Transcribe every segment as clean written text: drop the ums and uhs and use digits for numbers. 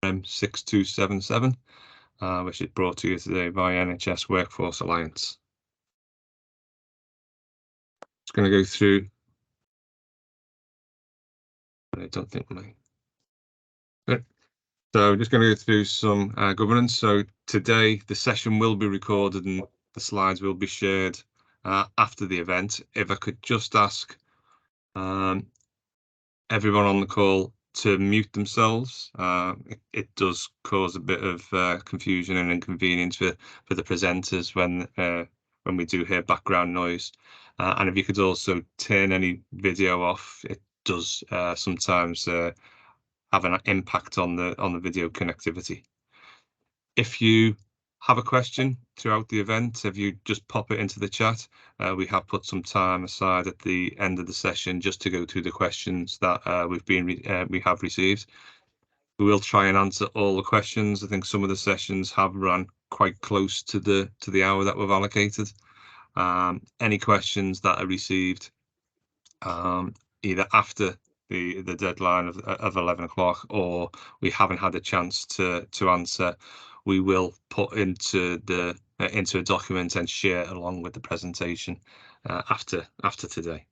RM6277, which is brought to you today by NHS Workforce Alliance. Just going to go through. I don't think my. So just going to go through some governance. So today the session will be recorded and the slides will be shared after the event. If I could just ask everyone on the call to mute themselves. It does cause a bit of confusion and inconvenience for the presenters when we do hear background noise. And if you could also turn any video off, it does sometimes have an impact on the video connectivity. If you have a question throughout the event, if you just pop it into the chat, we have put some time aside at the end of the session just to go through the questions that we have received. We will try and answer all the questions. I think some of the sessions have run quite close to the hour that we've allocated. Any questions that are received either after the deadline of 11 o'clock or we haven't had a chance to answer, we will put into a document and share along with the presentation after today.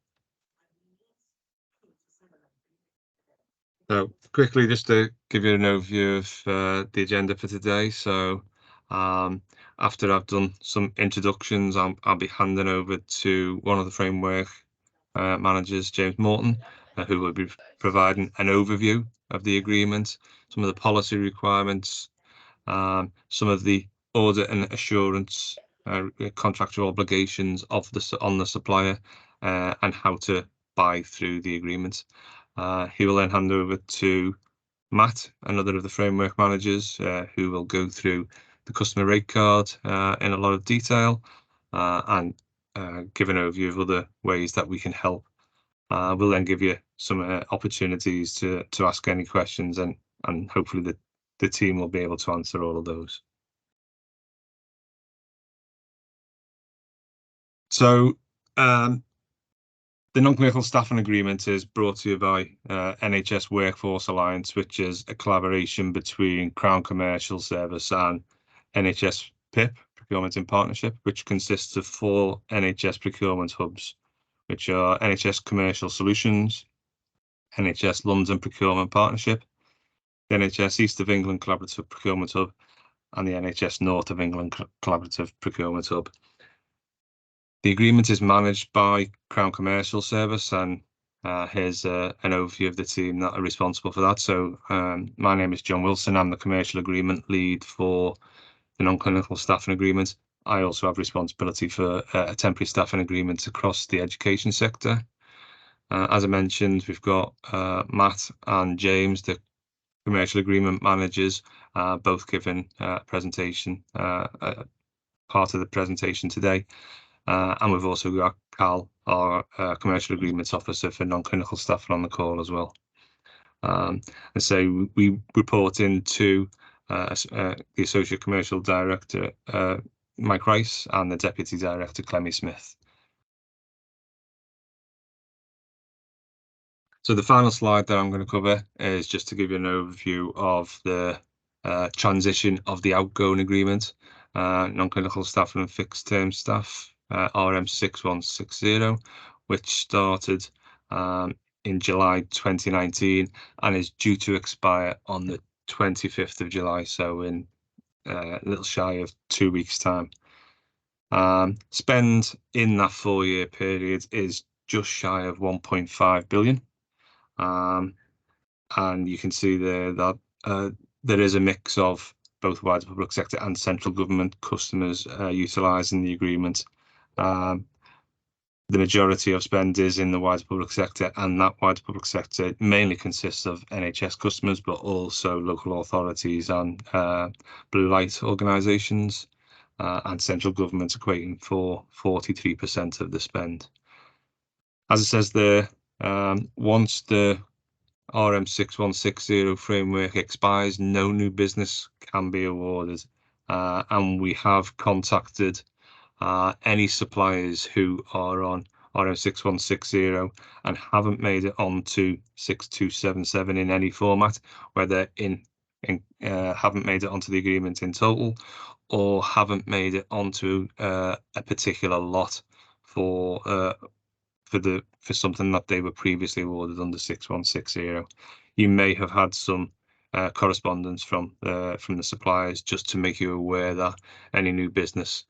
So quickly, just to give you an overview of the agenda for today. So after I've done some introductions, I'll be handing over to one of the framework managers, James Morton, who will be providing an overview of the agreement, some of the policy requirements, some of the audit and assurance contractual obligations on the supplier, and how to buy through the agreement. He will then hand over to Matt, another of the framework managers, who will go through the customer rate card in a lot of detail and give an overview of other ways that we can help. We'll then give you some opportunities to ask any questions, and hopefully the team will be able to answer all of those. So the non-clinical staffing agreement is brought to you by NHS Workforce Alliance, which is a collaboration between Crown Commercial Service and NHS PIP, Procurement in Partnership, which consists of 4 NHS procurement hubs, which are NHS Commercial Solutions, NHS London Procurement Partnership, the NHS East of England Collaborative Procurement Hub, and the NHS North of England Collaborative Procurement Hub. The agreement is managed by Crown Commercial Service, and here's an overview of the team that are responsible for that. So my name is John Wilson. I'm the commercial agreement lead for the non-clinical staffing agreement. I also have responsibility for temporary staffing agreements across the education sector. As I mentioned, we've got Matt and James, the commercial agreement managers, both given presentation, part of the presentation today. And we've also got Cal, our commercial agreements officer for non-clinical staffing, on the call as well. And so we report into the Associate Commercial Director, Mike Rice, and the Deputy Director, Clemmy Smith. So the final slide that I'm going to cover is just to give you an overview of the transition of the outgoing agreement, non-clinical staffing and fixed term staff, RM6160, which started in July 2019 and is due to expire on the 25th of July, so in a little shy of 2 weeks' time. Spend in that 4-year period is just shy of 1.5 billion. And you can see there that there is a mix of both wider public sector and central government customers utilising the agreement. The majority of spend is in the wider public sector, and that wider public sector mainly consists of NHS customers, but also local authorities and blue light organisations, and central government equating for 43% of the spend. As it says there, once the RM6160 framework expires, no new business can be awarded, and we have contacted any suppliers who are on RM6160 and haven't made it onto 6277 in any format, whether in haven't made it onto the agreement in total, or haven't made it onto a particular lot for something that they were previously awarded under 6160. You may have had some correspondence from the suppliers just to make you aware that any new business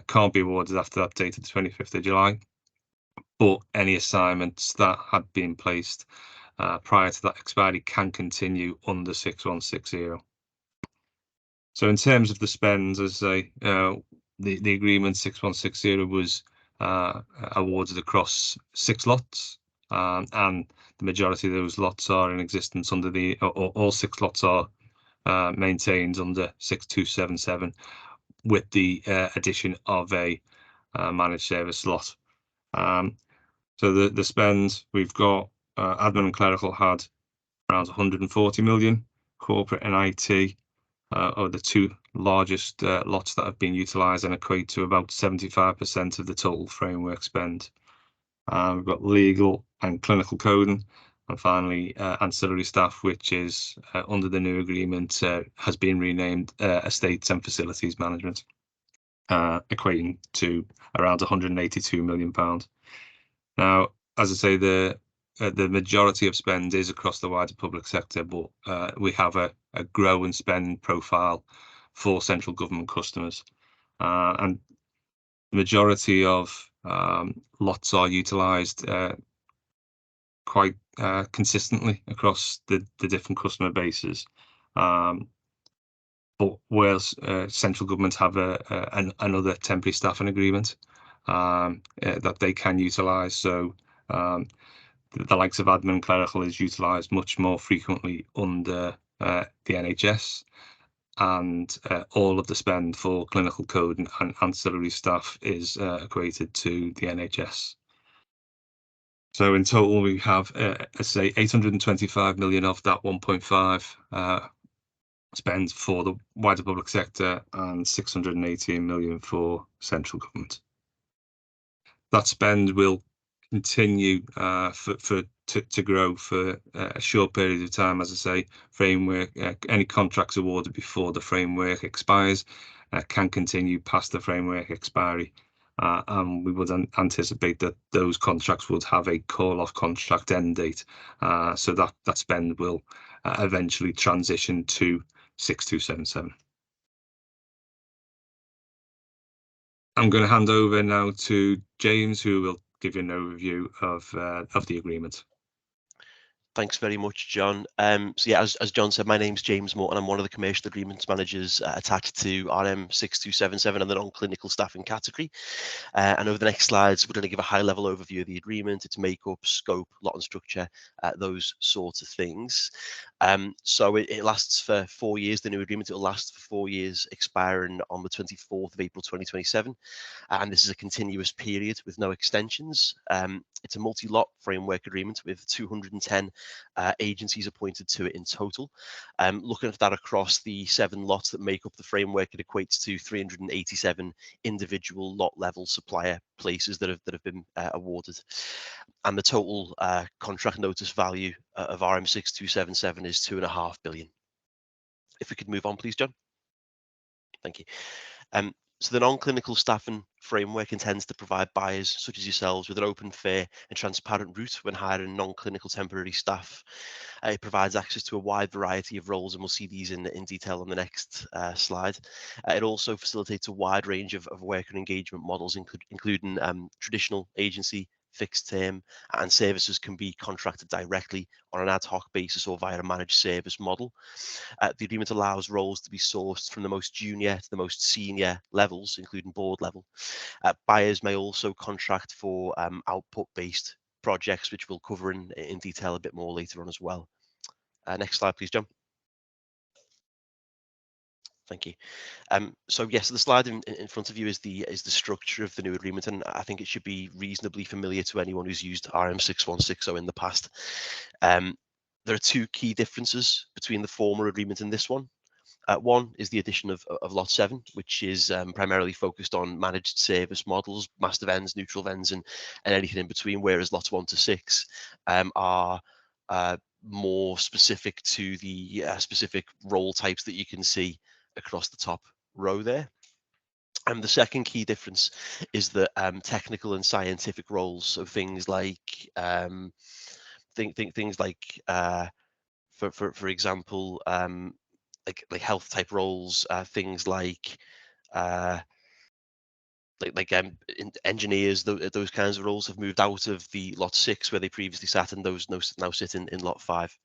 can't be awarded after that date of the 25th of July, but any assignments that had been placed prior to that expiry can continue under 6160. So in terms of the spends, as I say, the agreement 6160 was awarded across 6 lots, and the majority of those lots are in existence under all 6 lots are maintained under 6277, with the addition of a managed service lot. So the spend we've got, admin and clerical had around 140 million, corporate and IT are the 2 largest lots that have been utilised and equate to about 75% of the total framework spend. We've got legal and clinical coding, and finally ancillary staff, which is under the new agreement has been renamed estates and facilities management, equating to around 182 million pounds. Now, as I say, the majority of spend is across the wider public sector, but we have a growing spend profile for central government customers, and the majority of lots are utilised quite consistently across the different customer bases. But whereas central government have another temporary staffing agreement that they can utilise, so the likes of admin and clerical is utilised much more frequently under the NHS, and all of the spend for clinical code and ancillary staff is equated to the NHS. So in total, we have, say, 825 million of that 1.5 spend for the wider public sector and 618 million for central government. That spend will continue to grow for a short period of time. As I say, framework, any contracts awarded before the framework expires can continue past the framework expiry, and we would anticipate that those contracts would have a call-off contract end date, so that spend will eventually transition to 6277. I'm going to hand over now to James, who will give you an overview of the agreement. Thanks very much, John. So yeah, as John said, my name's James Morton. I'm one of the commercial agreements managers attached to RM6277 and the non-clinical staffing category. And over the next slides, we're going to give a high-level overview of the agreement, its makeup, scope, lot and structure, those sorts of things. So it lasts for 4 years. The new agreement, it will last for 4 years, expiring on the 24th of April 2027. And this is a continuous period with no extensions. It's a multi-lot framework agreement with 210 agencies appointed to it in total. Looking at that across the 7 lots that make up the framework, it equates to 387 individual lot level supplier places that have been awarded. And the total contract notice value of RM6277 is 2.5 billion. If we could move on, please, John. Thank you. So the non-clinical staffing framework intends to provide buyers such as yourselves with an open, fair and transparent route when hiring non-clinical temporary staff. It provides access to a wide variety of roles, and we'll see these in detail on the next slide. It also facilitates a wide range of work and engagement models, including traditional agency, fixed term, and services can be contracted directly on an ad hoc basis or via a managed service model. The agreement allows roles to be sourced from the most junior to the most senior levels, including board level. Buyers may also contract for output-based projects, which we'll cover in detail a bit more later on as well. Next slide, please, John. Thank you. So yes, the slide in front of you is the structure of the new agreement, and I think it should be reasonably familiar to anyone who's used RM6160 in the past. There are 2 key differences between the former agreement and this one. One is the addition of Lot 7, which is primarily focused on managed service models, master vends, neutral vends, and anything in between, whereas Lots 1 to 6 are more specific to the specific role types that you can see across the top row there. And the second key difference is that technical and scientific roles, so things like things like for example, like health type roles, things like engineers, those kinds of roles have moved out of the lot 6 where they previously sat, and those now sit in lot 5.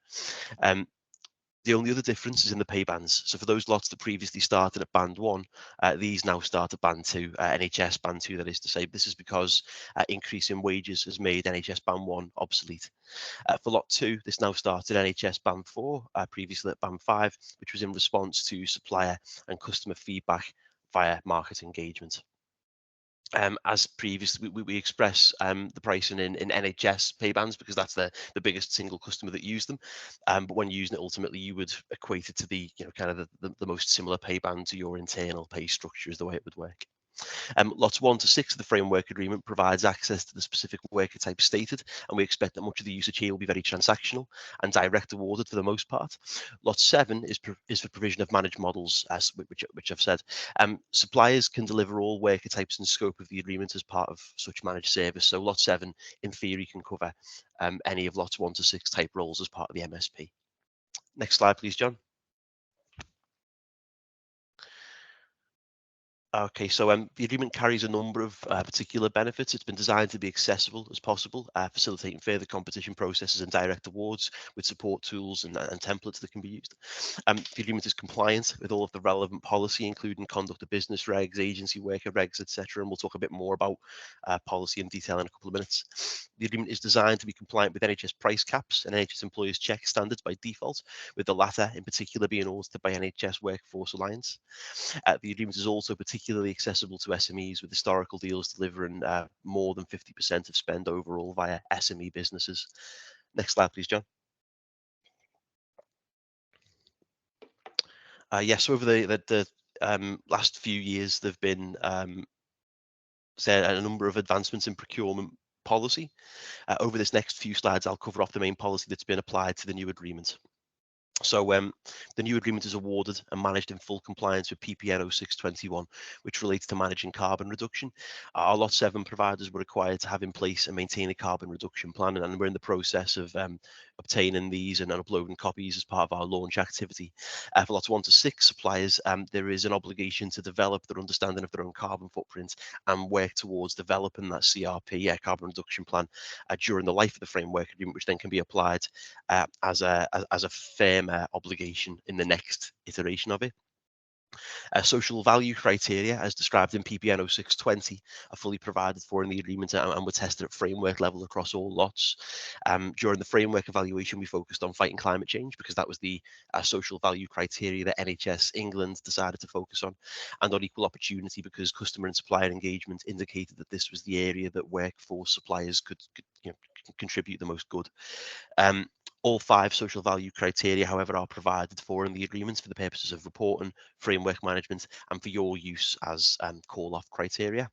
The only other difference is in the pay bands. So for those lots that previously started at band 1, these now start at band 2, NHS band 2, that is to say. This is because increase in wages has made NHS band 1 obsolete. For lot 2, this now started NHS band 4, previously at band 5, which was in response to supplier and customer feedback via market engagement. As previously, we express the pricing in NHS pay bands because that's the biggest single customer that use them. But when using it, ultimately, you would equate it to the kind of the most similar pay band to your internal pay structure is the way it would work. Lots 1 to 6 of the framework agreement provides access to the specific worker type stated, and we expect that much of the usage here will be very transactional and direct awarded for the most part. Lot 7 is for provision of managed models, as which I've said. Suppliers can deliver all worker types and scope of the agreement as part of such managed service. So Lot 7, in theory, can cover any of lots 1 to 6 type roles as part of the MSP. Next slide, please, John. Okay, so the agreement carries a number of particular benefits. It's been designed to be accessible as possible, facilitating further competition processes and direct awards with support tools and templates that can be used. The agreement is compliant with all of the relevant policy, including conduct of business regs, agency worker regs, etc. And we'll talk a bit more about policy in detail in a couple of minutes. The agreement is designed to be compliant with NHS price caps and NHS employers check standards by default, with the latter in particular being audited by NHS Workforce Alliance. The agreement is also particularly accessible to SMEs, with historical deals delivering more than 50% of spend overall via SME businesses. Next slide, please, John. Yes, over the last few years, there have been a number of advancements in procurement policy. Over this next few slides, I'll cover off the main policy that's been applied to the new agreement. So the new agreement is awarded and managed in full compliance with PPN 0621, which relates to managing carbon reduction. Our Lot 7 providers were required to have in place and maintain a carbon reduction plan, and we're in the process of obtaining these and uploading copies as part of our launch activity. For Lots 1 to 6 suppliers, there is an obligation to develop their understanding of their own carbon footprint and work towards developing that CRP, carbon reduction plan, during the life of the framework agreement, which then can be applied as a firm obligation in the next iteration of it. Social value criteria, as described in PPN 0620, are fully provided for in the agreement and were tested at framework level across all lots. During the framework evaluation, we focused on fighting climate change because that was the social value criteria that NHS England decided to focus on, and on equal opportunity because customer and supplier engagement indicated that this was the area that workforce suppliers could contribute the most good. All 5 social value criteria, however, are provided for in the agreements for the purposes of reporting, framework management, and for your use as call-off criteria.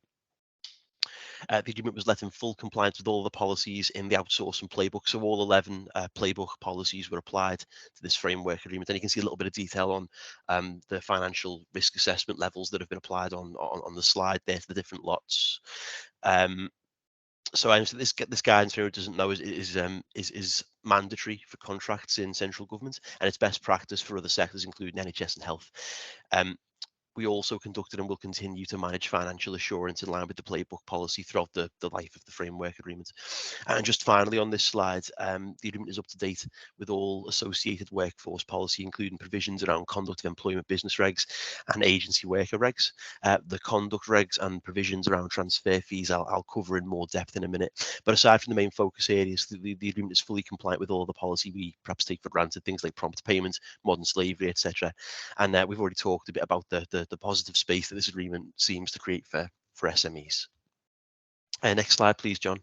The agreement was let in full compliance with all the policies in the outsourcing playbook. So all 11 playbook policies were applied to this framework agreement. And you can see a little bit of detail on the financial risk assessment levels that have been applied on the slide there to the different lots. So this guidance, for who doesn't know, is mandatory for contracts in central government, and it's best practice for other sectors, including NHS and health. We also conducted and will continue to manage financial assurance in line with the playbook policy throughout the life of the framework agreement. And just finally on this slide, the agreement is up to date with all associated workforce policy, including provisions around conduct of employment business regs and agency worker regs. The conduct regs and provisions around transfer fees I'll cover in more depth in a minute. But aside from the main focus areas, the agreement is fully compliant with all the policy we perhaps take for granted, things like prompt payment, modern slavery, etc. And we've already talked a bit about the positive space that this agreement seems to create for SMEs. Next slide, please, John.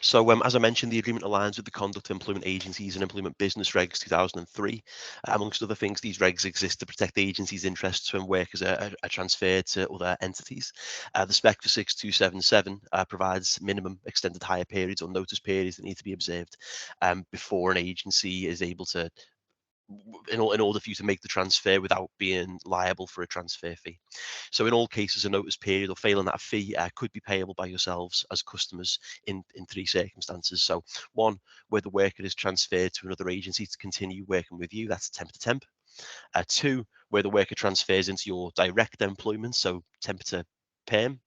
So as I mentioned, the agreement aligns with the Conduct of Employment Agencies and Employment Business Regs 2003. Amongst other things, these regs exist to protect agencies' interests when workers are transferred to other entities. The spec for 6277 provides minimum extended hire periods or notice periods that need to be observed before an agency is able to, in order for you to make the transfer without being liable for a transfer fee. So in all cases, a notice period or failing that fee could be payable by yourselves as customers in 3 circumstances. So 1, where the worker is transferred to another agency to continue working with you, that's temp to temp. 2, where the worker transfers into your direct employment, so temp to perm.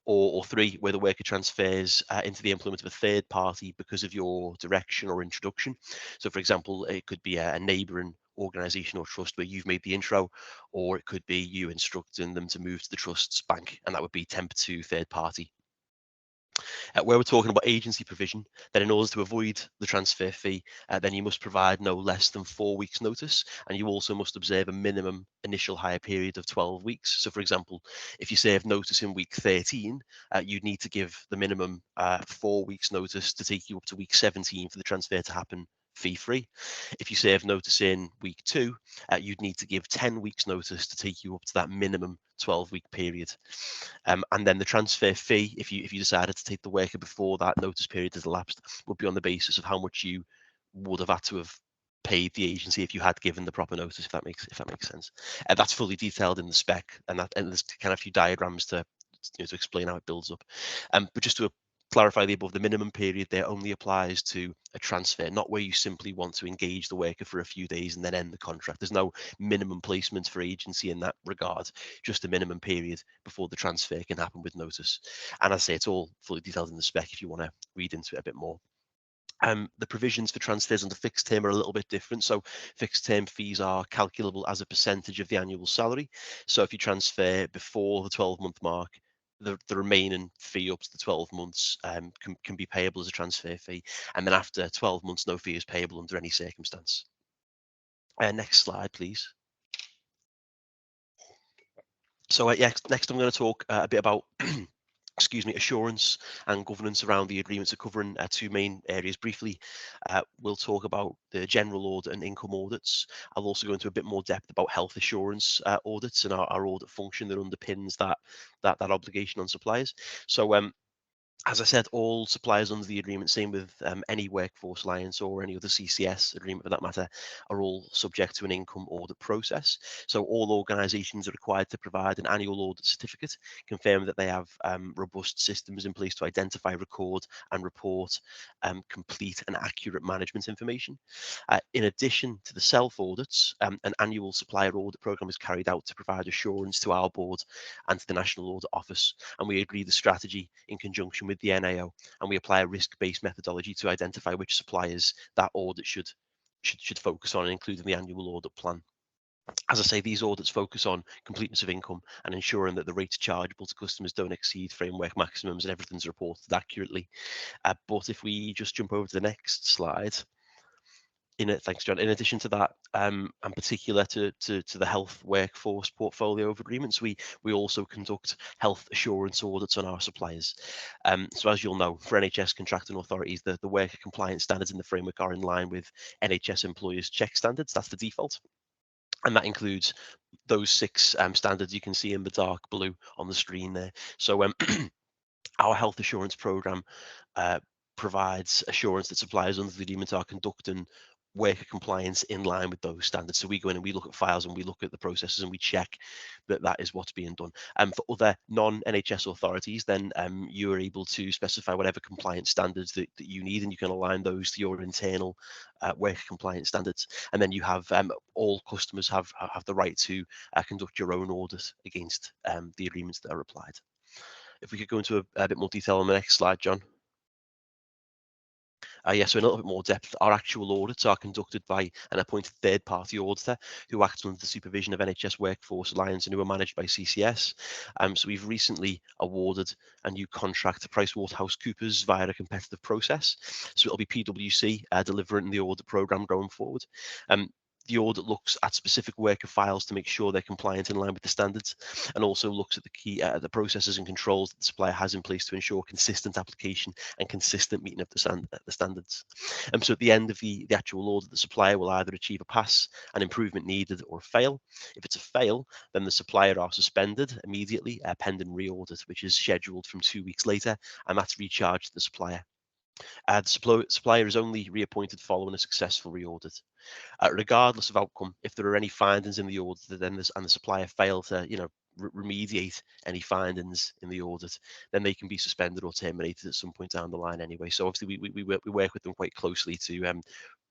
Or 3, where the worker transfers into the employment of a third party because of your direction or introduction. So, for example, it could be a neighbouring organisation or trust where you've made the intro, or it could be you instructing them to move to the trust's bank, and that would be temp to third party. Where we're talking about agency provision, then in order to avoid the transfer fee, then you must provide no less than 4 weeks notice, and you also must observe a minimum initial hire period of 12 weeks. So for example, if you serve notice in week 13, you'd need to give the minimum 4 weeks notice to take you up to week 17 for the transfer to happen fee-free. If you serve notice in week 2, you'd need to give 10 weeks notice to take you up to that minimum 12-week period. And then the transfer fee, if you decided to take the worker before that notice period has elapsed, would be on the basis of how much you would have had to have paid the agency if you had given the proper notice, if that makes sense. That's fully detailed in the spec, and there's kind of a few diagrams to explain how it builds up. But just to clarify the above, the minimum period there only applies to a transfer, not where you simply want to engage the worker for a few days and then end the contract. There's no minimum placement for agency in that regard, just a minimum period before the transfer can happen with notice. And as I say, it's all fully detailed in the spec if you want to read into it a bit more. The provisions for transfers under fixed term are a little bit different. So fixed term fees are calculable as a percentage of the annual salary. So if you transfer before the 12-month mark, the remaining fee up to the 12 months can be payable as a transfer fee. And then after 12 months, no fee is payable under any circumstance. Next slide, please. So next I'm going to talk a bit about assurance and governance around the agreements. Are covering 2 main areas briefly. We'll talk about the general audit and income audits. I'll also go into a bit more depth about health assurance audits and our audit function that underpins that obligation on suppliers. So as I said, all suppliers under the agreement, same with any workforce alliance or any other CCS agreement for that matter, are all subject to an income audit process. So all organisations are required to provide an annual audit certificate, confirming that they have robust systems in place to identify, record and report complete and accurate management information. In addition to the self-audits, an annual supplier audit programme is carried out to provide assurance to our board and to the National Audit Office, and we agree the strategy in conjunction with the NAO, and we apply a risk-based methodology to identify which suppliers that audit should focus on, including the annual audit plan. As I say, these audits focus on completeness of income and ensuring that the rates chargeable to customers don't exceed framework maximums and everything's reported accurately. But if we just jump over to the next slide. Thanks, John. In addition to that, and particular to the health workforce portfolio of agreements, we also conduct health assurance audits on our suppliers. So as you'll know, for NHS contracting authorities, the worker compliance standards in the framework are in line with NHS employers' check standards. That's the default. And that includes those 6 standards you can see in the dark blue on the screen there. So our health assurance programme provides assurance that suppliers under the agreement are conducting worker compliance in line with those standards. So we go in and we look at files and we look at the processes and we check that is what's being done. For other non-NHS authorities, then you are able to specify whatever compliance standards that you need, and you can align those to your internal worker compliance standards. And then you have all customers have the right to conduct your own audit against the agreements that are applied. If we could go into a bit more detail on the next slide, John. Yeah, so in a little bit more depth, our actual audits are conducted by an appointed third-party auditor who acts under the supervision of NHS Workforce Alliance and who are managed by CCS. So we've recently awarded a new contract to PricewaterhouseCoopers via a competitive process. So it'll be PwC delivering the audit programme going forward. The audit looks at specific worker files to make sure they're compliant in line with the standards, and also looks at the key the processes and controls that the supplier has in place to ensure consistent application and consistent meeting of the standards. So at the end of the actual audit, the supplier will either achieve a pass, an improvement needed, or a fail. If it's a fail, then the supplier are suspended immediately, pending re-audit, which is scheduled from 2 weeks later, and that's recharged to the supplier. The supplier is only reappointed following a successful re-audit. Regardless of outcome, if there are any findings in the audit, then and the supplier failed to, remediate any findings in the audit, then they can be suspended or terminated at some point down the line anyway. So obviously we work with them quite closely to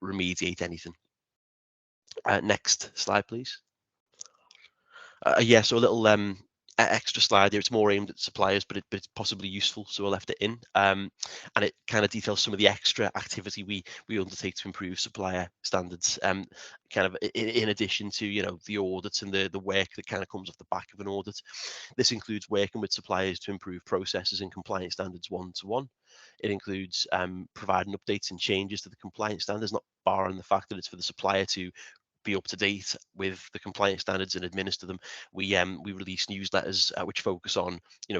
remediate anything. Next slide, please. Yeah, so a little extra slide here. It's more aimed at suppliers, but it's possibly useful, so I left it in. And it kind of details some of the extra activity we undertake to improve supplier standards. Kind of in addition to the audits and the work that kind of comes off the back of an audit. This includes working with suppliers to improve processes and compliance standards one-to-one. It includes providing updates and changes to the compliance standards, not barring the fact that it's for the supplier to be up to date with the compliance standards and administer them. We release newsletters which focus on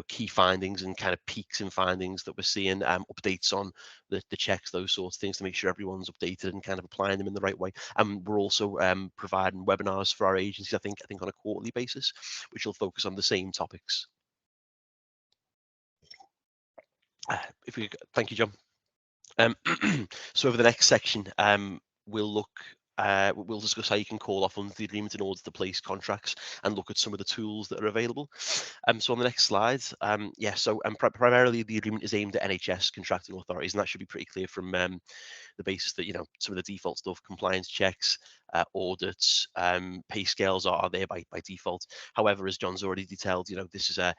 key findings and kind of peaks in findings that we're seeing, updates on the checks, those sorts of things, to make sure everyone's updated and kind of applying them in the right way. And we're also providing webinars for our agencies, I think on a quarterly basis, which will focus on the same topics. Thank you, John. So over the next section, we'll discuss how you can call off under the agreement in order to place contracts and look at some of the tools that are available. So on the next slide, primarily the agreement is aimed at NHS contracting authorities, and that should be pretty clear from the basis that some of the default stuff, compliance checks, audits, pay scales are there by default. However, as John's already detailed, this is a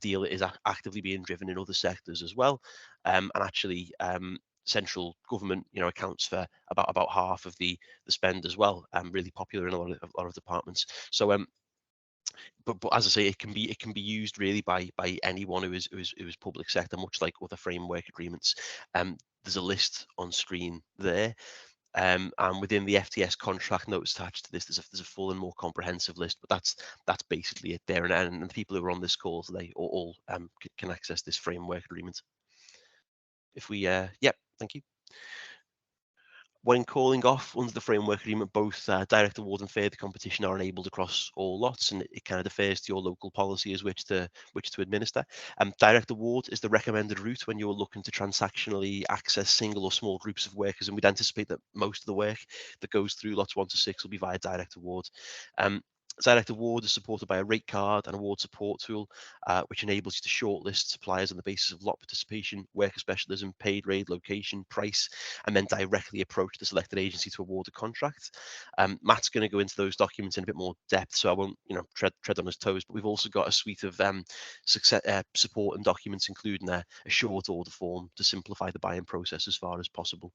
deal that is actively being driven in other sectors as well, and actually central government accounts for about half of the spend as well, really popular in a lot of departments. So but as I say, it can be used really by anyone who is public sector, much like other framework agreements. There's a list on screen there, and within the FTS contract notes attached to this, there's a full and more comprehensive list. But that's basically it there, and the people who are on this call today all can access this framework agreement. If we thank you. When calling off under the framework agreement, both direct award and further competition are enabled across all lots, and it kind of defers to your local policy as which to administer. Direct award is the recommended route when you're looking to transactionally access single or small groups of workers, and we'd anticipate that most of the work that goes through lots 1 to 6 will be via direct award. Direct award is supported by a rate card and award support tool, which enables you to shortlist suppliers on the basis of lot participation, worker specialism, paid rate, location, price, and then directly approach the selected agency to award a contract. Matt's going to go into those documents in a bit more depth, so I won't tread on his toes, but we've also got a suite of support and documents, including a short order form to simplify the buying process as far as possible.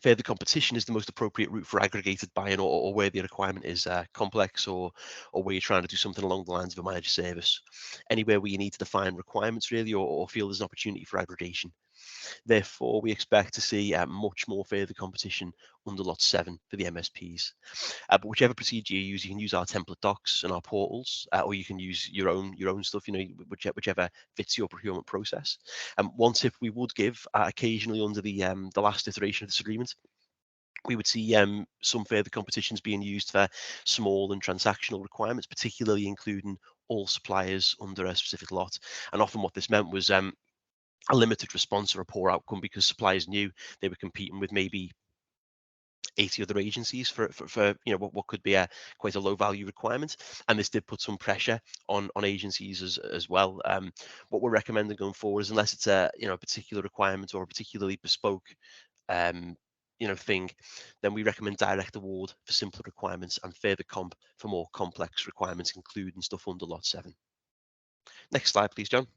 Further competition is the most appropriate route for aggregated buying, or where the requirement is complex, or where you're trying to do something along the lines of a managed service. Anywhere where you need to define requirements really, or feel there's an opportunity for aggregation. Therefore, we expect to see much more further competition under Lot 7 for the MSPs. But whichever procedure you use, you can use our template docs and our portals, or you can use your own stuff, whichever fits your procurement process. One tip we would give occasionally under the last iteration of this agreement, we would see some further competitions being used for small and transactional requirements, particularly including all suppliers under a specific lot. And often what this meant was a limited response or a poor outcome, because suppliers knew they were competing with maybe 80 other agencies for what could be quite a low value requirement, and this did put some pressure on agencies as well. What we're recommending going forward is, unless it's a particular requirement or a particularly bespoke thing, then we recommend direct award for simpler requirements and further comp for more complex requirements, including stuff under Lot 7. Next slide, please, John.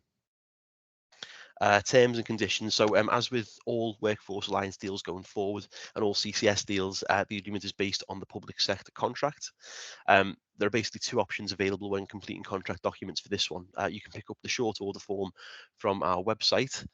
Terms and conditions. So as with all Workforce Alliance deals going forward and all CCS deals, the agreement is based on the public sector contract. There are basically two options available when completing contract documents for this one. You can pick up the short order form from our website.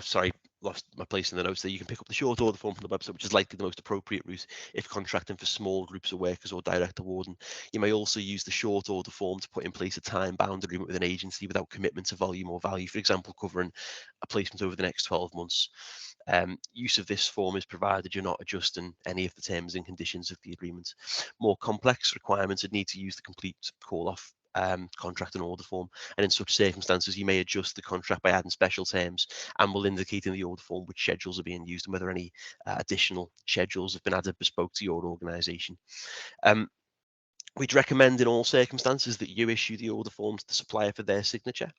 Sorry, lost my place in the notes there. You can pick up the short order form from the website, which is likely the most appropriate route if contracting for small groups of workers or direct awarding. You may also use the short order form to put in place a time-bound agreement with an agency without commitment to volume or value, for example, covering a placement over the next 12 months. Use of this form is provided you're not adjusting any of the terms and conditions of the agreement. More complex requirements would need to use the complete call-off contract and order form, and in such circumstances you may adjust the contract by adding special terms and will indicate in the order form which schedules are being used and whether any additional schedules have been added bespoke to your organisation. We'd recommend in all circumstances that you issue the order form to the supplier for their signature.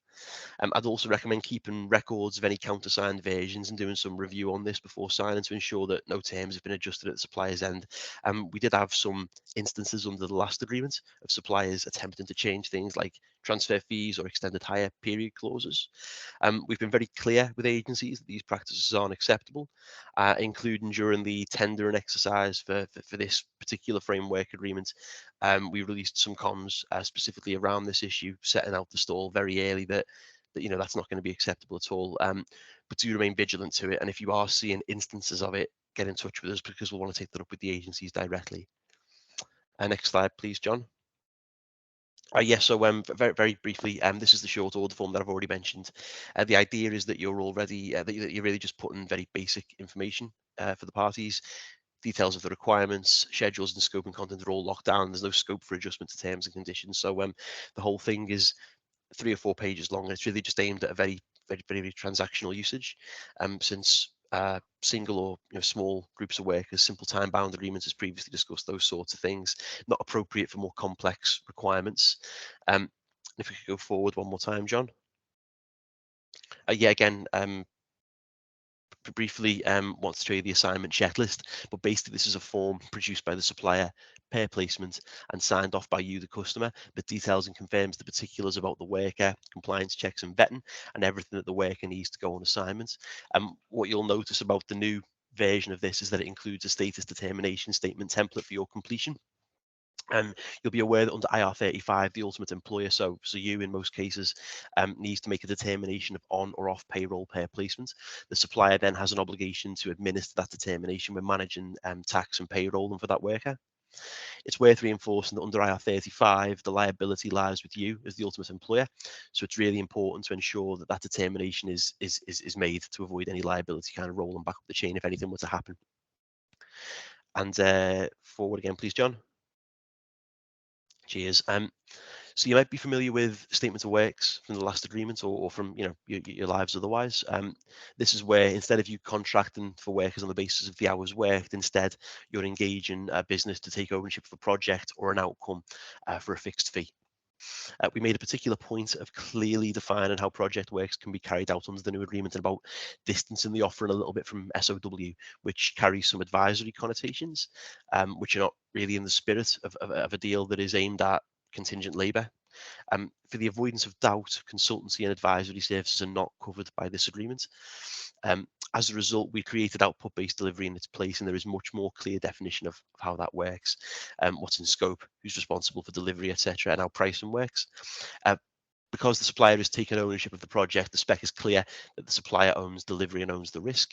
I'd also recommend keeping records of any countersigned versions and doing some review on this before signing to ensure that no terms have been adjusted at the supplier's end. We did have some instances under the last agreement of suppliers attempting to change things like transfer fees or extended hire period clauses. We've been very clear with agencies that these practices aren't acceptable, including during the tendering exercise for this particular framework agreement. We released some comms specifically around this issue, setting out the stall very early that that's not going to be acceptable at all. But do remain vigilant to it, and if you are seeing instances of it, get in touch with us because we'll want to take that up with the agencies directly. Next slide, please, John. Yes, so very briefly, this is the short order form that I've already mentioned. The idea is that you're already that you're really just putting very basic information for the parties. Details of the requirements, schedules, and scope and content are all locked down. There's no scope for adjustment to terms and conditions. So the whole thing is 3 or 4 pages long. And it's really just aimed at a very transactional usage. Since single or small groups of workers, simple time-bound agreements, as previously discussed, those sorts of things, not appropriate for more complex requirements. If we could go forward one more time, John. Yeah, again, briefly want to show you the assignment checklist, but basically this is a form produced by the supplier per placement and signed off by you, the customer, that details and confirms the particulars about the worker, compliance checks and vetting, and everything that the worker needs to go on assignment. What you'll notice about the new version of this is that it includes a status determination statement template for your completion. You'll be aware that under IR35, the ultimate employer, so you in most cases, needs to make a determination of on or off payroll per placement. The supplier then has an obligation to administer that determination when managing tax and payroll for that worker. It's worth reinforcing that under IR35, the liability lies with you as the ultimate employer. So it's really important to ensure that that determination is made to avoid any liability kind of rolling back up the chain if anything were to happen. And forward again, please, John. Cheers. So you might be familiar with statements of works from the last agreement or from your lives otherwise. This is where instead of you contracting for workers on the basis of the hours worked, instead you're engaging a business to take ownership of a project or an outcome for a fixed fee. We made a particular point of clearly defining how project works can be carried out under the new agreement and about distancing the offering a little bit from SOW, which carries some advisory connotations, which are not really in the spirit of a deal that is aimed at contingent labour. For the avoidance of doubt, consultancy and advisory services are not covered by this agreement. As a result, we created output-based delivery in its place, and there is much more clear definition of how that works, what's in scope, who's responsible for delivery, etc., and how pricing works. Because the supplier has taken ownership of the project, the spec is clear that the supplier owns delivery and owns the risk.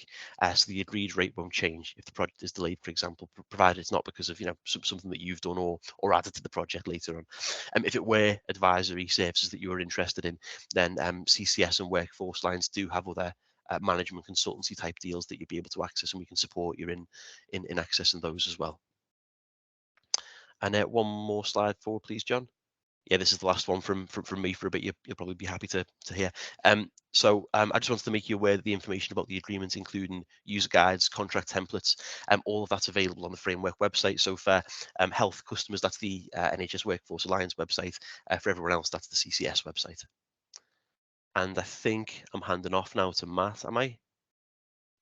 So the agreed rate won't change if the project is delayed, for example, provided it's not because of something that you've done or added to the project later on. If it were advisory services that you are interested in, then CCS and Workforce Lines do have other management consultancy type deals that you'd be able to access, and we can support you in accessing those as well. And one more slide forward, please, John. Yeah, this is the last one from me for a bit. You'll probably be happy to hear. So I just wanted to make you aware that the information about the agreement, including user guides, contract templates, all of that's available on the framework website. So for health customers, that's the NHS Workforce Alliance website. For everyone else, that's the CCS website. And I think I'm handing off now to Matt. Am I?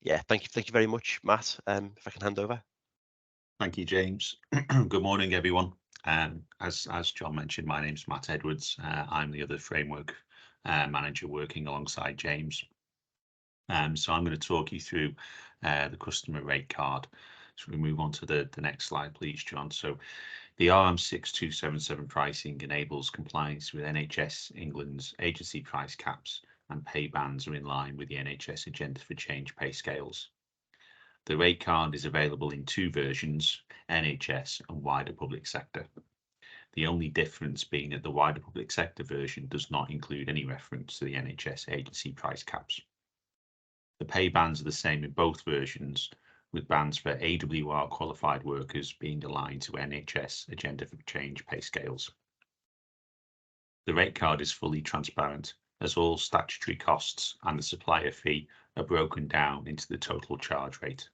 Yeah, thank you very much, Matt. If I can hand over. Thank you, James. Good morning, everyone. As John mentioned, my name's Matt Edwards. I'm the other framework manager working alongside James. So I'm going to talk you through the customer rate card. So we move on to the next slide, please, John. So the RM6277 pricing enables compliance with NHS England's agency price caps and pay bands are in line with the NHS Agenda for Change pay scales. The rate card is available in two versions, NHS and wider public sector. The only difference being that the wider public sector version does not include any reference to the NHS agency price caps. The pay bands are the same in both versions, with bands for AWR qualified workers being aligned to NHS Agenda for Change pay scales. The rate card is fully transparent, as all statutory costs and the supplier fee are broken down into the total charge rate.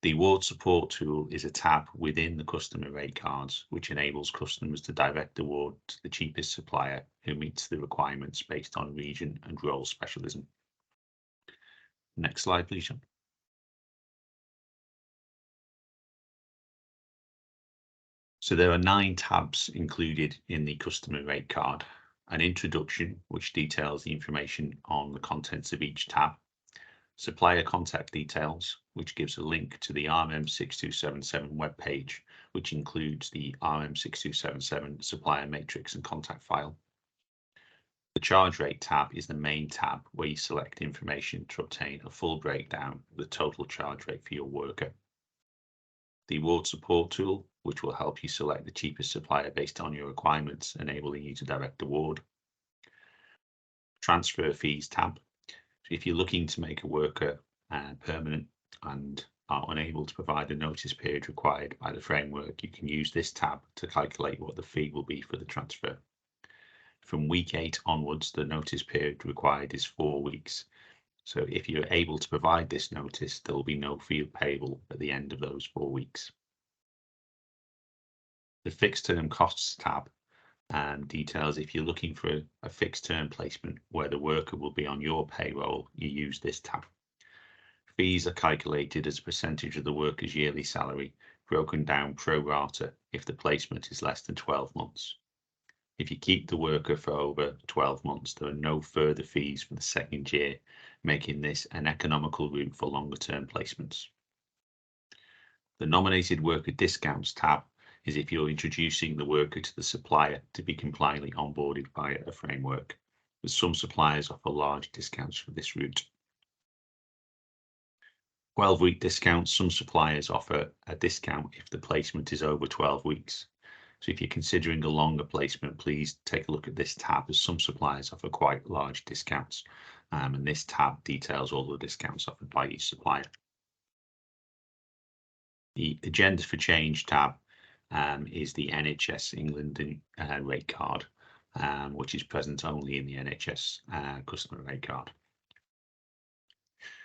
The award support tool is a tab within the customer rate cards, which enables customers to direct award to the cheapest supplier who meets the requirements based on region and role specialism. Next slide, please, John. So there are 9 tabs included in the customer rate card. An introduction, which details the information on the contents of each tab. Supplier contact details, which gives a link to the RM6277 webpage, which includes the RM6277 supplier matrix and contact file. The charge rate tab is the main tab where you select information to obtain a full breakdown of the total charge rate for your worker. The award support tool, which will help you select the cheapest supplier based on your requirements, enabling you to direct award. Transfer fees tab. So if you're looking to make a worker permanent and are unable to provide the notice period required by the framework, you can use this tab to calculate what the fee will be for the transfer. From week 8 onwards, the notice period required is 4 weeks. So if you're able to provide this notice, there will be no fee payable at the end of those 4 weeks. The fixed term costs tab details if you're looking for a fixed term placement where the worker will be on your payroll, you use this tab. Fees are calculated as a percentage of the worker's yearly salary, broken down pro rata if the placement is less than 12 months. If you keep the worker for over 12 months, there are no further fees for the second year, making this an economical route for longer term placements. The nominated worker discounts tab is if you're introducing the worker to the supplier to be compliantly onboarded via a framework, but some suppliers offer large discounts for this route. 12-week discounts, some suppliers offer a discount if the placement is over 12 weeks. So if you're considering a longer placement, please take a look at this tab, as some suppliers offer quite large discounts, and this tab details all the discounts offered by each supplier. The Agenda for Change tab is the NHS England rate card, which is present only in the NHS customer rate card.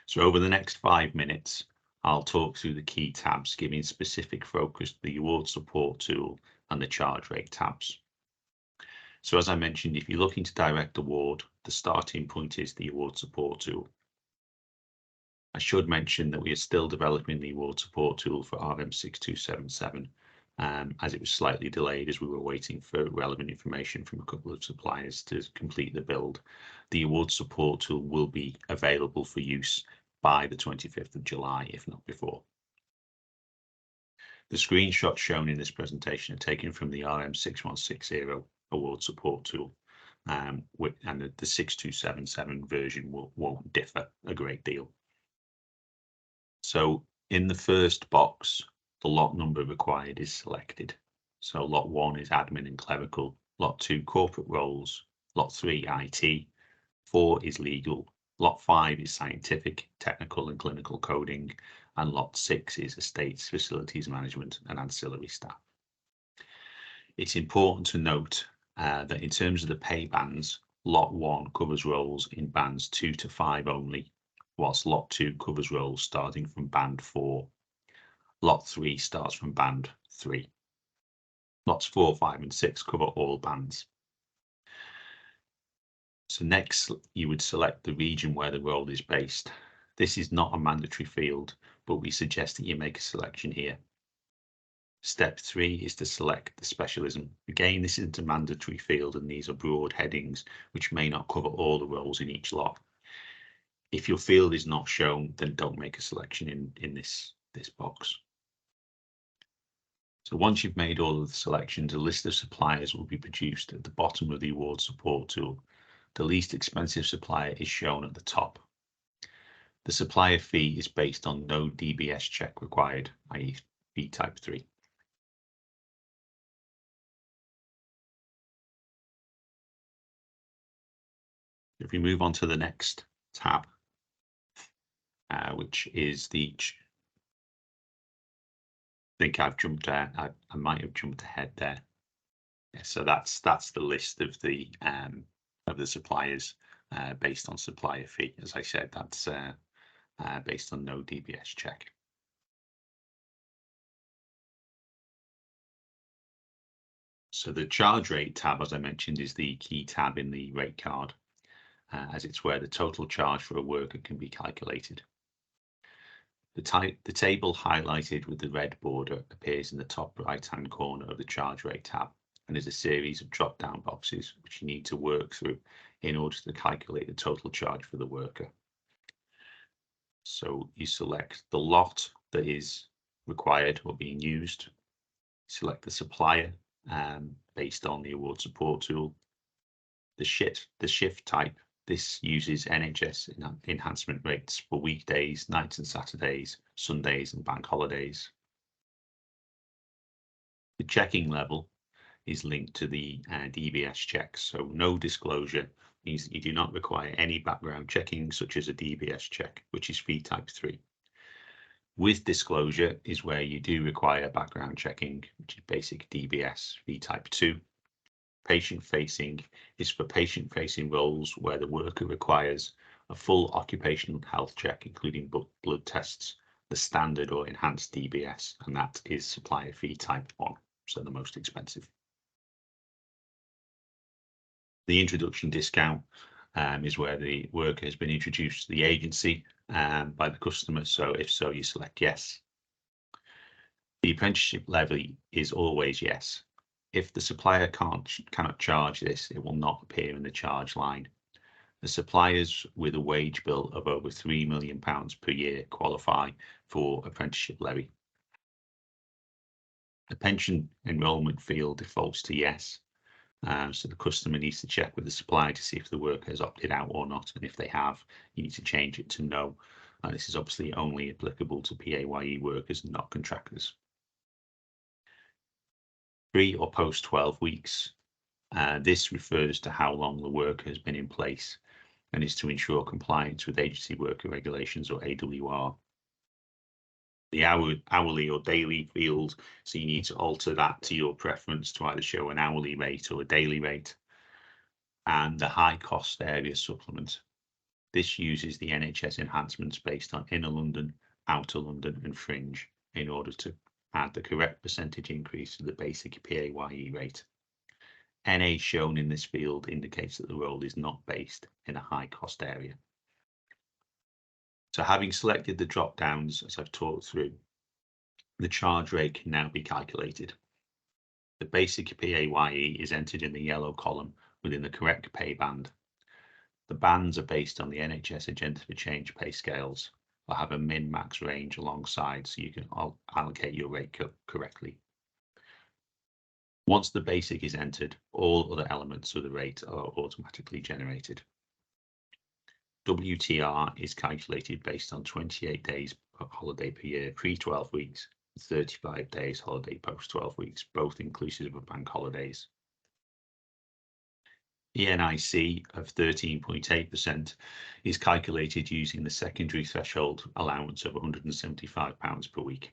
So over the next 5 minutes, I'll talk through the key tabs, giving specific focus to the award support tool and the charge rate tabs. So as I mentioned, if you're looking to direct award, the starting point is the award support tool. I should mention that we are still developing the award support tool for RM6277, as it was slightly delayed as we were waiting for relevant information from a couple of suppliers to complete the build. The award support tool will be available for use by the 25th of July, if not before. The screenshots shown in this presentation are taken from the RM6160 award support tool, and the 6277 version won't differ a great deal. So in the first box, the lot number required is selected. So lot 1 is admin and clerical, lot 2 corporate roles, lot 3 IT, 4 is legal, lot 5 is scientific, technical and clinical coding, and lot 6 is estates, facilities management and ancillary staff. It's important to note that in terms of the pay bands, lot 1 covers roles in bands 2 to 5 only, whilst lot 2 covers roles starting from band 4. Lot 3 starts from band 3. Lots 4, 5 and 6 cover all bands. So next you would select the region where the role is based. This is not a mandatory field, but we suggest that you make a selection here. Step 3 is to select the specialism. Again, this isn't a mandatory field and these are broad headings which may not cover all the roles in each lot. If your field is not shown, then don't make a selection in this box. So once you've made all of the selections, a list of suppliers will be produced at the bottom of the award support tool. The least expensive supplier is shown at the top. The supplier fee is based on no DBS check required, i.e. fee type 3. If we move on to the next tab, which is the, I think I've jumped, I might have jumped ahead there. Yeah, so that's the list of the suppliers based on supplier fee. As I said, that's based on no DBS check. So the charge rate tab, as I mentioned, is the key tab in the rate card, as it's where the total charge for a worker can be calculated. The table highlighted with the red border appears in the top right-hand corner of the charge rate tab and is a series of drop-down boxes which you need to work through in order to calculate the total charge for the worker. So you select the lot that is required or being used, select the supplier based on the award support tool, the shift type. This uses NHS enhancement rates for weekdays, nights and Saturdays, Sundays and bank holidays. The checking level is linked to the DBS checks, so no disclosure means that you do not require any background checking such as a DBS check, which is fee type 3. With disclosure is where you do require background checking, which is basic DBS, fee type 2. Patient facing is for patient facing roles where the worker requires a full occupational health check, including blood tests, the standard or enhanced DBS, and that is supplier fee type 1, so the most expensive. The introduction discount is where the worker has been introduced to the agency by the customer, so if so, you select yes. The apprenticeship levy is always yes. If the supplier cannot charge this, it will not appear in the charge line. The suppliers with a wage bill of over £3 million per year qualify for apprenticeship levy. The pension enrolment field defaults to yes, so the customer needs to check with the supplier to see if the worker has opted out or not, and if they have, you need to change it to no. This is obviously only applicable to PAYE workers, not contractors. Pre or post 12 weeks. This refers to how long the worker has been in place and is to ensure compliance with agency worker regulations or AWR. The hourly or daily field, so you need to alter that to your preference to either show an hourly rate or a daily rate. And the high cost area supplement. This uses the NHS enhancements based on inner London, outer London and fringe in order to add the correct percentage increase to the basic PAYE rate. NA shown in this field indicates that the role is not based in a high cost area. So having selected the drop downs, as I've talked through, the charge rate can now be calculated. The basic PAYE is entered in the yellow column within the correct pay band. The bands are based on the NHS Agenda for Change pay scales, or have a min-max range alongside so you can allocate your rate correctly. Once the basic is entered, all other elements of the rate are automatically generated. WTR is calculated based on 28 days of holiday per year pre 12 weeks, 35 days holiday post 12 weeks, both inclusive of bank holidays. ENIC of 13.8% is calculated using the secondary threshold allowance of £175 per week.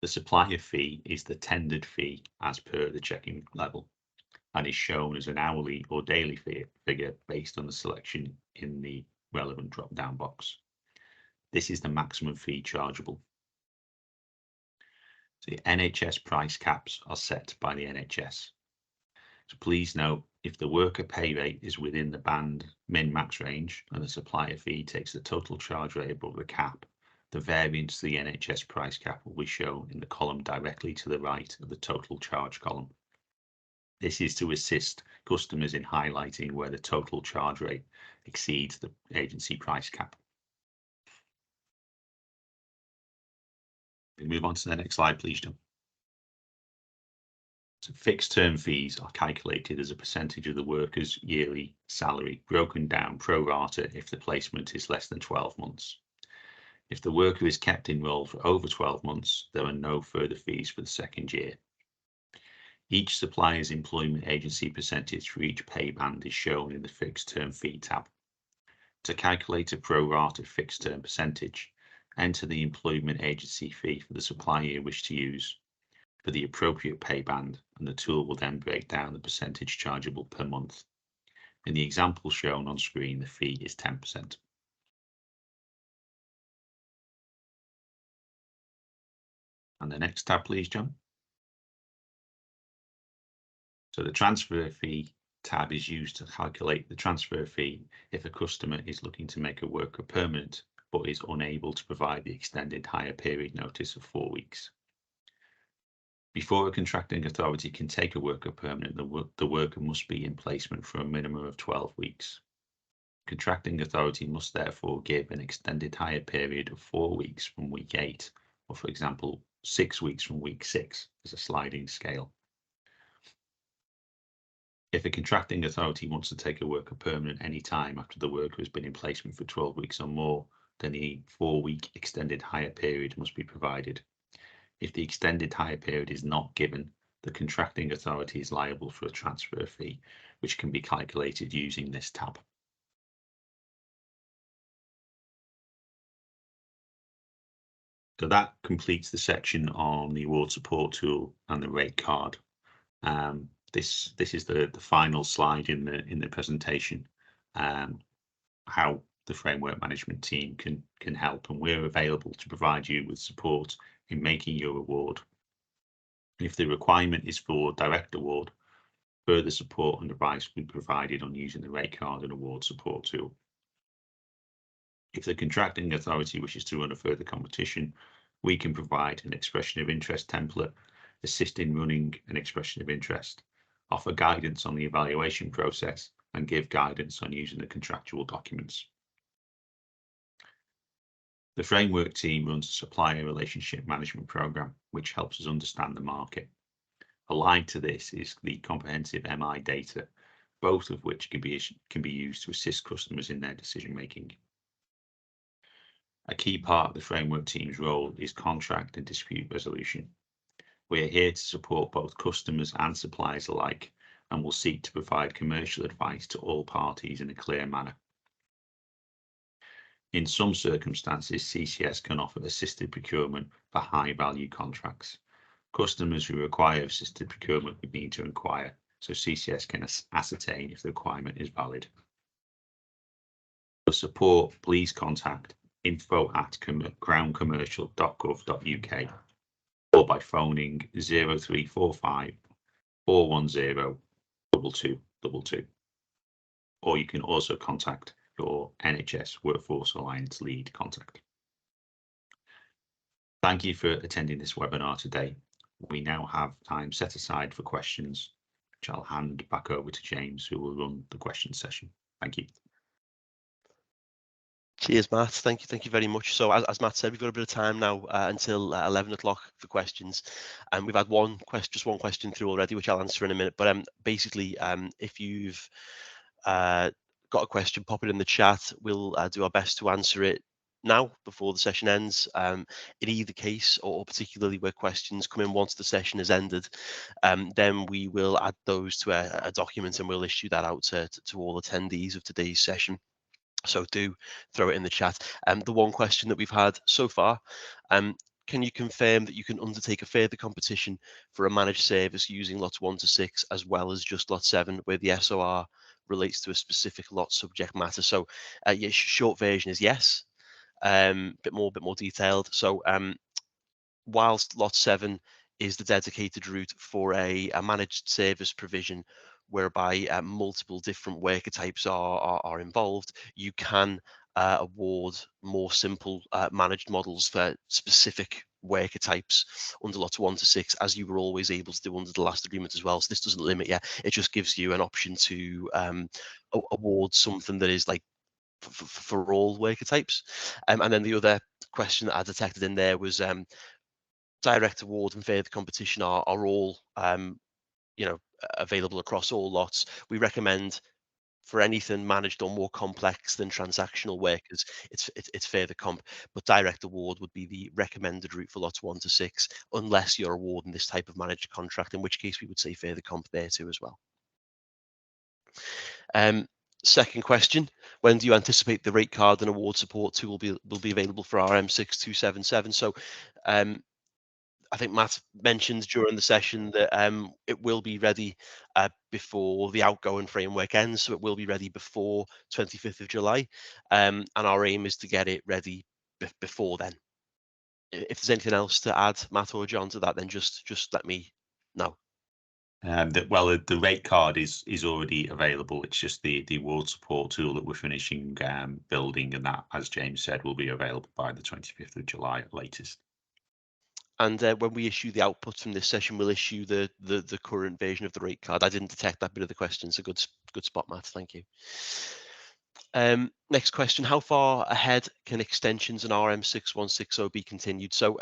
The supplier fee is the tendered fee as per the checking level and is shown as an hourly or daily figure based on the selection in the relevant drop-down box. This is the maximum fee chargeable. The NHS price caps are set by the NHS. So please note, if the worker pay rate is within the band min-max range and the supplier fee takes the total charge rate above the cap, the variance to the NHS price cap will be shown in the column directly to the right of the total charge column. This is to assist customers in highlighting where the total charge rate exceeds the agency price cap. We move on to the next slide, please, John. So fixed term fees are calculated as a percentage of the worker's yearly salary, broken down pro rata if the placement is less than 12 months. If the worker is kept enrolled for over 12 months, there are no further fees for the second year. Each supplier's employment agency percentage for each pay band is shown in the fixed term fee tab. To calculate a pro rata fixed term percentage, enter the employment agency fee for the supplier you wish to use for the appropriate pay band, and the tool will then break down the percentage chargeable per month. In the example shown on screen, the fee is 10%. And the next tab, please, John. So the transfer fee tab is used to calculate the transfer fee if a customer is looking to make a worker permanent but is unable to provide the extended hire period notice of 4 weeks. Before a contracting authority can take a worker permanent, the worker must be in placement for a minimum of 12 weeks. Contracting authority must therefore give an extended hire period of 4 weeks from week 8, or for example, 6 weeks from week 6 as a sliding scale. If a contracting authority wants to take a worker permanent any time after the worker has been in placement for 12 weeks or more, then the 4-week extended hire period must be provided. If the extended hire period is not given, the contracting authority is liable for a transfer fee, which can be calculated using this tab. So that completes the section on the award support tool and the rate card. This is the final slide in the presentation. How the framework management team can help, and we're available to provide you with support in making your award. If the requirement is for direct award, further support and advice will be provided on using the rate card and award support tool. If the contracting authority wishes to run a further competition, we can provide an expression of interest template, assist in running an expression of interest, offer guidance on the evaluation process, and give guidance on using the contractual documents. The framework team runs a supplier relationship management program, which helps us understand the market. Aligned to this is the comprehensive MI data, both of which can be used to assist customers in their decision making. A key part of the framework team's role is contract and dispute resolution. We are here to support both customers and suppliers alike, and will seek to provide commercial advice to all parties in a clear manner. In some circumstances, CCS can offer assisted procurement for high-value contracts. Customers who require assisted procurement would need to inquire, so CCS can ascertain if the requirement is valid. For support, please contact info@crowncommercial.gov.uk or by phoning 0345 410 2222. Or you can also contact your NHS Workforce Alliance lead contact. Thank you for attending this webinar today. We now have time set aside for questions, which I'll hand back over to James, who will run the question session. Thank you. Cheers, Matt. Thank you very much. So as Matt said, we've got a bit of time now until 11 o'clock for questions, and we've had just one question through already, which I'll answer in a minute. But basically, if you've got a question, pop it in the chat. We'll do our best to answer it now before the session ends. In either case, or particularly where questions come in once the session has ended, then we will add those to a document and we'll issue that out to all attendees of today's session. So do throw it in the chat. The one question that we've had so far, can you confirm that you can undertake a further competition for a managed service using lots 1 to 6 as well as just lot 7, where the SOR relates to a specific lot subject matter? So yeah, short version is yes. Bit more detailed. So whilst lot 7 is the dedicated route for a managed service provision, whereby multiple different worker types are involved, you can award more simple managed models for specific worker types under lots 1 to 6, as you were always able to do under the last agreement as well. So this doesn't limit you, it just gives you an option to award something that is like for all worker types. And then the other question that I detected in there was direct award and further competition are all available across all lots. We recommend for anything managed or more complex than transactional workers, it's further comp, but direct award would be the recommended route for lots 1 to 6, unless you're awarding this type of managed contract, in which case we would say further comp there too as well. Second question: when do you anticipate the rate card and award support tool will be available for RM6277? So I think Matt mentioned during the session that it will be ready before the outgoing framework ends, so it will be ready before 25th of July, and our aim is to get it ready before then. If there's anything else to add, Matt or John, to that, then just let me know. The rate card is already available. It's just the award support tool that we're finishing building, and that, as James said, will be available by the 25th of July at latest. And when we issue the outputs from this session, we'll issue the current version of the rate card. I didn't detect that bit of the question, so good spot, Matt. Thank you. Next question: how far ahead can extensions in RM6160 be continued? So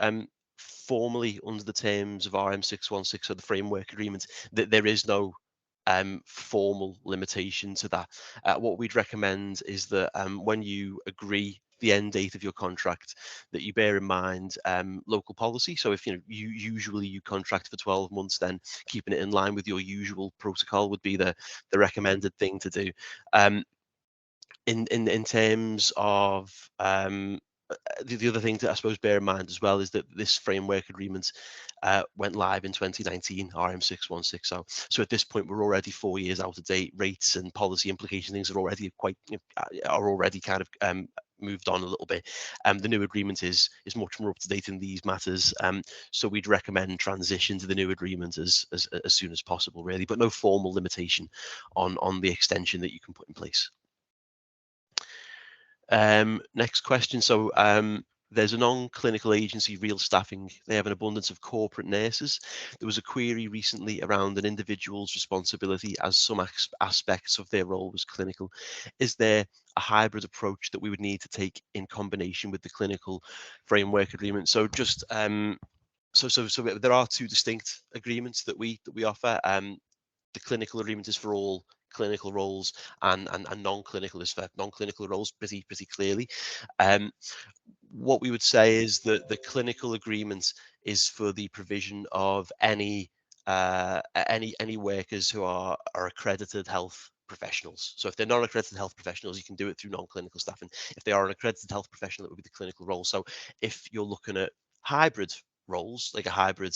formally, under the terms of RM6160, the framework agreement, there is no formal limitation to that. What we'd recommend is that when you agree the end date of your contract, that you bear in mind local policy. So if you usually you contract for 12 months, then keeping it in line with your usual protocol would be the recommended thing to do. In terms of the other thing to, I suppose, bear in mind as well is that this framework agreement went live in 2019, RM6160. So at this point, we're already 4 years out of date. Rates and policy implication things are already kind of moved on a little bit. The new agreement is much more up to date in these matters. So we'd recommend transition to the new agreement as soon as possible, really, but no formal limitation on the extension that you can put in place. Next question. So there's a non-clinical agency, Real Staffing. They have an abundance of corporate nurses. There was a query recently around an individual's responsibility as some aspects of their role was clinical. Is there a hybrid approach that we would need to take in combination with the clinical framework agreement? So just so there are two distinct agreements that we offer. The clinical agreement is for all clinical roles, and non-clinical is for non-clinical roles pretty clearly. What we would say is that the clinical agreement is for the provision of any workers who are accredited health professionals. So if they're non-accredited health professionals, you can do it through non-clinical staffing. If they are an accredited health professional, it would be the clinical role. So if you're looking at hybrid roles, like a hybrid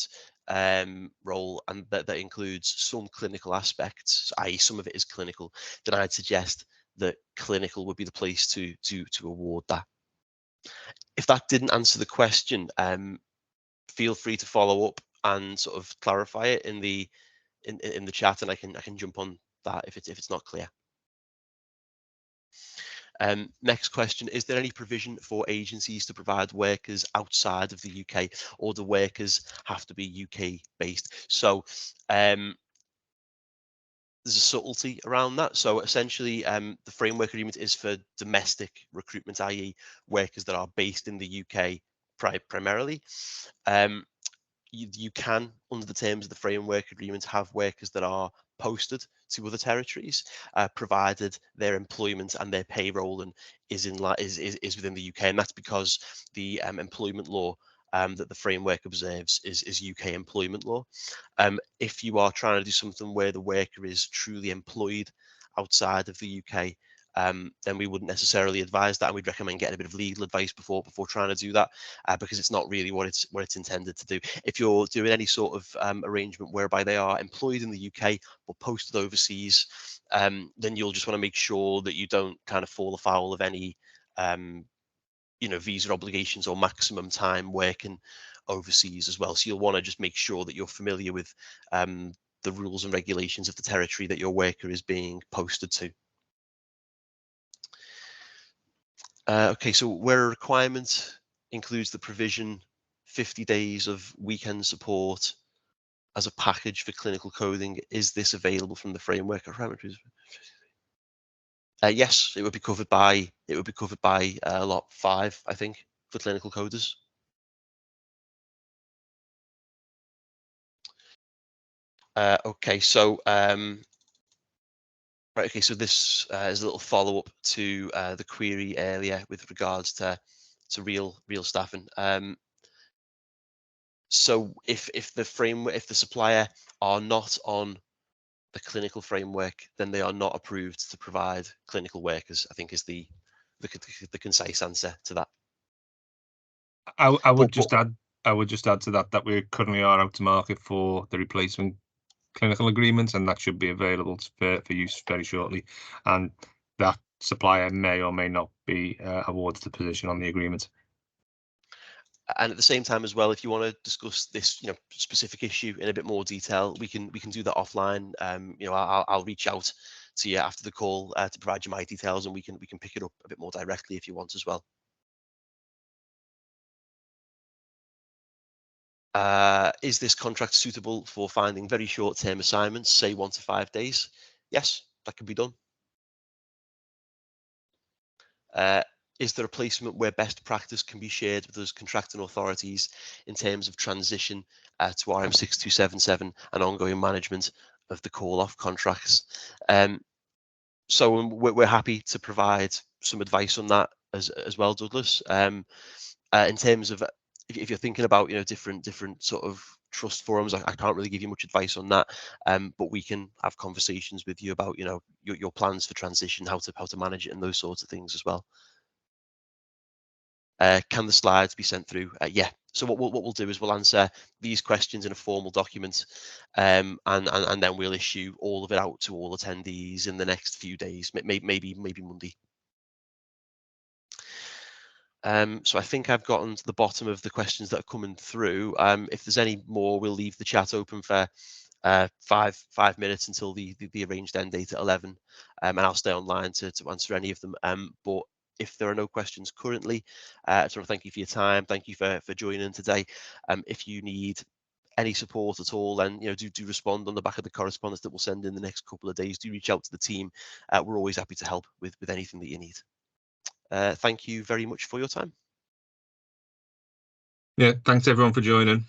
role, and that includes some clinical aspects, i.e. some of it is clinical, then I'd suggest that clinical would be the place to award that. If that didn't answer the question, feel free to follow up and sort of clarify it in the chat, and I can jump on that if it's not clear. Next question: is there any provision for agencies to provide workers outside of the UK, or do workers have to be UK based? So there's a subtlety around that. So essentially, the framework agreement is for domestic recruitment, i.e. workers that are based in the UK primarily. You can, under the terms of the framework agreement, have workers that are posted to other territories, provided their employment and their payrolling is within the UK, and that's because the employment law that the framework observes is UK employment law. If you are trying to do something where the worker is truly employed outside of the UK, then we wouldn't necessarily advise that, and we'd recommend getting a bit of legal advice before trying to do that, because it's not really what it's intended to do. If you're doing any sort of arrangement whereby they are employed in the UK but posted overseas, then you'll just want to make sure that you don't kind of fall afoul of any visa obligations or maximum time working overseas as well. So you'll want to just make sure that you're familiar with the rules and regulations of the territory that your worker is being posted to. Okay, so where a requirement includes the provision 50 days of weekend support as a package for clinical coding, is this available from the framework? Yes, it would be covered by lot 5, I think, for clinical coders. Okay, so right, okay, so this is a little follow-up to the query earlier with regards to real staffing. So if the supplier are not on the clinical framework, then they are not approved to provide clinical workers, I think is the concise answer to that. I would just add to that we currently are out to market for the replacement clinical agreements, and that should be available for use very shortly, and that supplier may or may not be awarded the position on the agreement. And at the same time as well, if you want to discuss this, specific issue in a bit more detail, we can do that offline. I'll reach out to you after the call to provide you my details, and we can pick it up a bit more directly if you want as well. Is this contract suitable for finding very short-term assignments, say 1 to 5 days? Yes, that can be done. Is there a placement where best practice can be shared with those contracting authorities in terms of transition to RM6277 and ongoing management of the call-off contracts? So we're happy to provide some advice on that as well, Douglas. In terms of if you're thinking about different sort of trust forums, I can't really give you much advice on that, but we can have conversations with you about your plans for transition, how to manage it, and those sorts of things as well. Can the slides be sent through? Yeah. So what we'll do is we'll answer these questions in a formal document, and then we'll issue all of it out to all attendees in the next few days, maybe Monday. So I think I've gotten to the bottom of the questions that are coming through. If there's any more, we'll leave the chat open for 5 minutes until the arranged end date at 11, and I'll stay online to answer any of them. But if there are no questions currently, I just want to thank you for your time. Thank you for joining today. If you need any support at all, then do respond on the back of the correspondence that we'll send in the next couple of days. Do reach out to the team. We're always happy to help with anything that you need. Thank you very much for your time. Yeah, thanks everyone for joining.